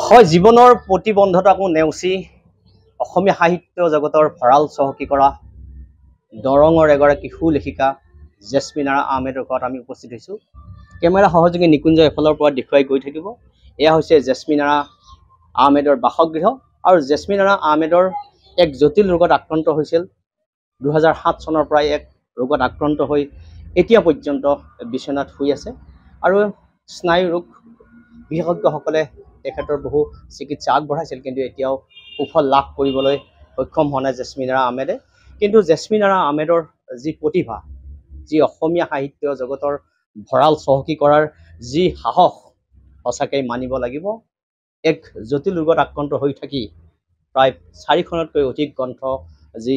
হয়, জীৱনৰ প্ৰতিবন্ধতাকো নেওচি অসমীয়া সাহিত্য জগতৰ ভঁৰাল চহকী কৰা দৰঙৰ এগৰাকী সুলেখিকা জেছমিন আৰা আহমেদৰ ঘৰত আমি উপস্থিত হৈছোঁ। কেমেৰা সহযোগী নিকুঞ্জ এফালৰ পৰা দেখুৱাই গৈ থাকিব। এয়া হৈছে জেছমিন আৰা আহমেদৰ বাসগৃহ আৰু জেছমিন আৰা আহমেদৰ এক জটিল ৰোগত আক্ৰান্ত হৈছিল। 2007 চনৰ পৰাই এক ৰোগত আক্ৰান্ত হৈ এতিয়া পৰ্যন্ত বিচনাত শুই আছে আৰু স্নায়ু ৰোগ বিশেষজ্ঞসকলে তেখেতৰ বহু চিকিৎসা আগবঢ়াইছিল, কিন্তু এতিয়াও সুফল লাভ কৰিবলৈ সক্ষম হোৱা নাই জেছমিন আৰা আহমেদে। কিন্তু জেছমিন আৰা আহমেদৰ যি প্ৰতিভা, যি অসমীয়া সাহিত্য জগতৰ ভঁৰাল চহকী কৰাৰ যি সাহস, সঁচাকৈ মানিব লাগিব। এক জটিল ৰোগত আক্ৰান্ত হৈ থাকি প্ৰায় 4খনতকৈ অধিক গ্ৰন্থ যি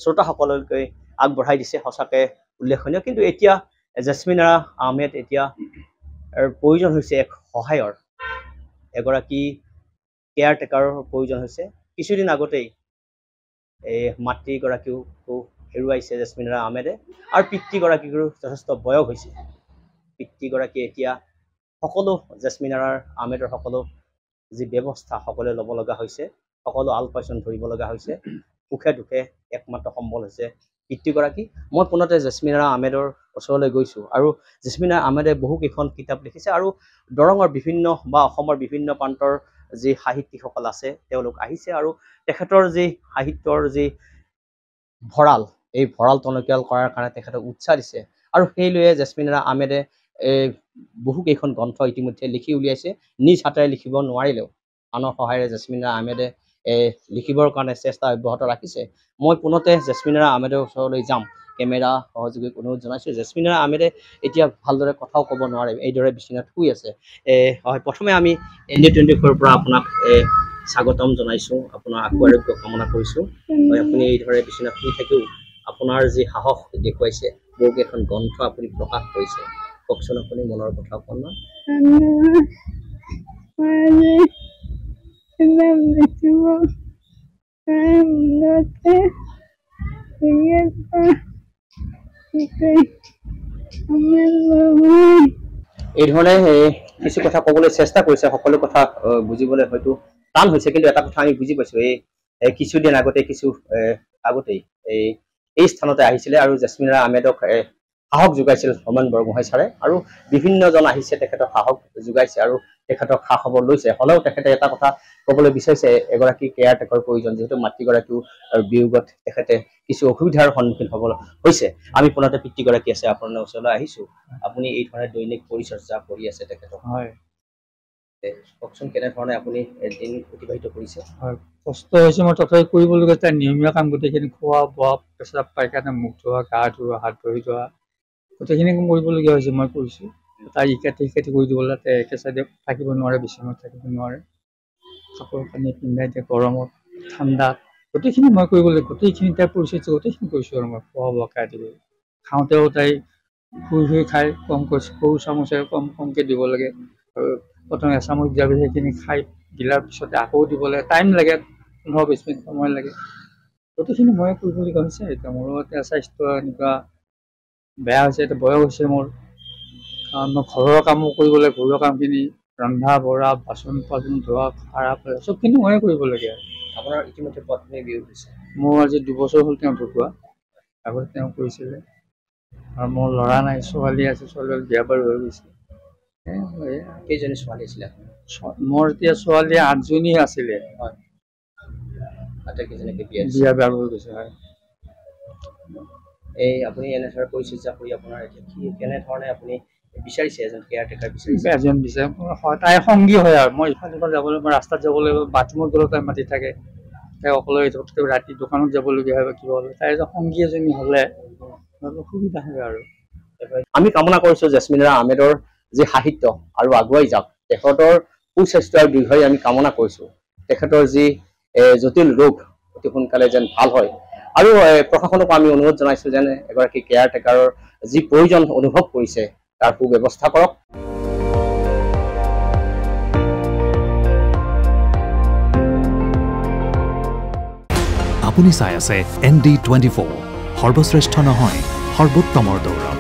শ্ৰোতাসকললৈ আগবঢ়াই দিছে, সঁচাকৈ উল্লেখনীয়। কিন্তু এতিয়া জেছমিন আৰা আহমেদ এতিয়া প্ৰয়োজন হৈছে এক সহায়ৰ, এগৰাকী কেয়াৰ টেকাৰৰ প্ৰয়োজন হৈছে। কিছুদিন আগতেই এই মাতৃগৰাকীও হেৰুৱাইছে জেছমিন আৰা আহমেদে আৰু পিতৃগৰাকীৰো যথেষ্ট বয়স হৈছে। পিতৃগৰাকীয়ে এতিয়া সকলো জেছমিন আৰা আহমেদৰ সকলো যি ব্যৱস্থা সকলোৱে ল'ব লগা হৈছে, সকলো আলপৈচান ধৰিব লগা হৈছে। সুখে দুখে একমাত্ৰ সম্বল হৈছে পিতৃগৰাকী। মই পুনতে জেছমিন আৰা আহমেদৰ ওচৰলৈ গৈছোঁ আৰু জেছমিন আৰা আহমেদে বহুকেইখন কিতাপ লিখিছে আৰু দৰঙৰ বিভিন্ন বা অসমৰ বিভিন্ন প্ৰান্তৰ যি সাহিত্যিকসকল আছে তেওঁলোক আহিছে আৰু তেখেতৰ যি সাহিত্যৰ যি ভঁৰাল, এই ভঁৰাল টনকিয়াল কৰাৰ কাৰণে তেখেতক উৎসাহ দিছে আৰু সেইলৈয়ে জেছমিন আৰা আহমেদে বহুকেইখন গ্ৰন্থ ইতিমধ্যে লিখি উলিয়াইছে। নিজ হাতেৰে লিখিব নোৱাৰিলেও আনৰ সহায়েৰে জেছমিন আৰা আহমেদে লিখিবৰ কাৰণে চেষ্টা অব্যাহত ৰাখিছে। মই পুনতে জেছমিন আৰা আহমেদৰ ওচৰলৈ যাম। কেমেৰা সহযোগীক অনুৰোধ জনাইছোঁ। জেছমিন আৰা আহমেদে এতিয়া ভালদৰে কথাও ক'ব নোৱাৰে, এইদৰে বিচনাত শুই আছে। হয়, প্ৰথমে আমি India 24 পৰা আপোনাক স্বাগতম জনাইছোঁ, আপোনাৰ আশু আৰোগ্য কামনা কৰিছোঁ। হয়, আপুনি এইদৰে বিচনাত শুই থাকিও আপোনাৰ যি সাহস দেখুৱাইছে, বহুকেইখন গ্ৰন্থ আপুনি প্ৰকাশ কৰিছে, কওকচোন আপুনি মনৰ কথা অকণমান। এই ধৰণে কিছু কথা ক'বলৈ চেষ্টা কৰিছে, সকলো কথা বুজিবলৈ হয়তো টান হৈছে, কিন্তু এটা কথা আমি বুজি পাইছোঁ। কিছুদিন আগতে আগতেই এই স্থানতে আহিছিলে আৰু জেছমিন আৰা আহমেদক সাহস যোগাইছিল হোমেন বৰগোহাঁই ছাৰে আৰু বিভিন্নজন আহিছে তেখেতক সাহস যোগাইছে আৰু তেখেতক খা খবৰ লৈছে। হ'লেও তেখেতে এটা কথা ক'বলৈ বিচাৰিছে, এগৰাকী কেয়াৰ টেকৰ প্ৰয়োজন, যিহেতু মাতৃগৰাকীও বিয়োগত তেখেতে কিছু অসুবিধাৰ সন্মুখীন হ'ব হৈছে। আমি পুনতে পিতৃগৰাকী আছে আপোনাৰ ওচৰলৈ আহিছোঁ। আপুনি এই ধৰণে দৈনিক পৰিচৰ্যা কৰি আছে তেখেতক, হয়, কওকচোন কেনেধৰণে আপুনি দিন অতিবাহিত কৰিছে? হয়, কষ্ট হৈছে, মই তথাপি কৰিবলগীয়া এটা নিয়মীয়া কাম, গোটেইখিনি খোৱা বোৱা, পেচাব পায়খানা, মুখ ধোৱা, গা ধোৱা, হাত ভৰি ধোৱা, গোটেইখিনি কাম কৰিবলগীয়া হৈছে। মই কৰিছোঁ, তাই ইকাতি কৰি দিব লাগে। একে চাইডে থাকিব নোৱাৰে, বিচনাত থাকিব নোৱাৰে, কাপোৰ কানি পিন্ধাই দিয়ে, গৰমত ঠাণ্ডাত গোটেইখিনি মই কৰিব লাগে। গোটেইখিনি তাই পৰিস্থিতি গোটেইখিনি কৰিছোঁ আৰু মই খোৱা বোৱাকে আদি কৰি। খাওঁতেও তাই শুই খাই, কমকৈ সৰু চামুচেৰে কমকৈ দিব লাগে আৰু প্ৰথমে এচামুচ দিয়াৰ পিছত সেইখিনি খাই দিলাৰ পিছতে আকৌ দিব লাগে, টাইম লাগে, 15-20 মিনিট সময় লাগে। গোটেইখিনি ময়ে কৰিবলগীয়া হৈছে। এতিয়া মোৰো এতিয়া স্বাস্থ্য এনেকুৱা বেয়া হৈছে, এতিয়া বয়স হৈছে মোৰ, কাৰণ মই ঘৰৰ কামো কৰিব লাগে, ঘৰুৱা কামখিনি ৰন্ধা বঢ়া, বাচন ধোৱা, সাৰা পেলা চবখিনি ময়ে কৰিবলগীয়া। আপোনাৰ ইতিমধ্যে পত্নী বিয়োগ হৈছে? মোৰ আজি 2 বছৰ হ'ল তেওঁ ঢুকুৱা। আগতে তেওঁ কৰিছিলে আৰু মোৰ ল'ৰা নাই, ছোৱালী আছে, ছোৱালী বিয়া বাৰু হৈ গৈছে। কেইজনী ছোৱালী আছিলে? মোৰ এতিয়া ছোৱালী 8জনী আছিলে, হয়, আটাইকেইজনীকে বিয়া বাৰু হৈ গৈছে। হয়, আপুনি এনেদৰে পৰিচৰ্যা কৰি আপোনাৰ এতিয়া কেনেধৰণে আপুনি বিচাৰিছে এজন কেয়াৰ টেকাৰ বিচাৰিছে? এজন বিচাৰে, তাই সংগী হয় আৰু মই ইফাল সিফাল যাবলৈ, মই ৰাস্তাত যাব লাগিব, বাথৰুমত গ'লেও তাই মাতি থাকে, তাই অকলে ধৰক ৰাতি দোকানত যাবলগীয়া হয় বা কিবা হ'লে তাই এজন সংগী এজনী হ'লে অলপ সুবিধা হয় আৰু আমি কামনা কৰিছো জেছমিনা আহমেদৰ যি সাহিত্য আৰু আগুৱাই যাওক তেখেতৰ সুস্বাস্থ্য আৰু দীৰ্ঘায়ু আমি কামনা কৰিছো তেখেতৰ যি জটিল ৰোগ অতি সোনকালে যেন ভাল হয় আৰু প্ৰশাসনক আমি অনুৰোধ জনাইছো যেন এগৰাকী কেয়াৰ টেকাৰৰ যি প্ৰয়োজন অনুভৱ কৰিছে তাৰ সুব্যৱস্থা কৰক আপুনি চাই আছে ND24 সৰ্বশ্ৰেষ্ঠ নহয় সৰ্বোত্তমৰ দৌৰ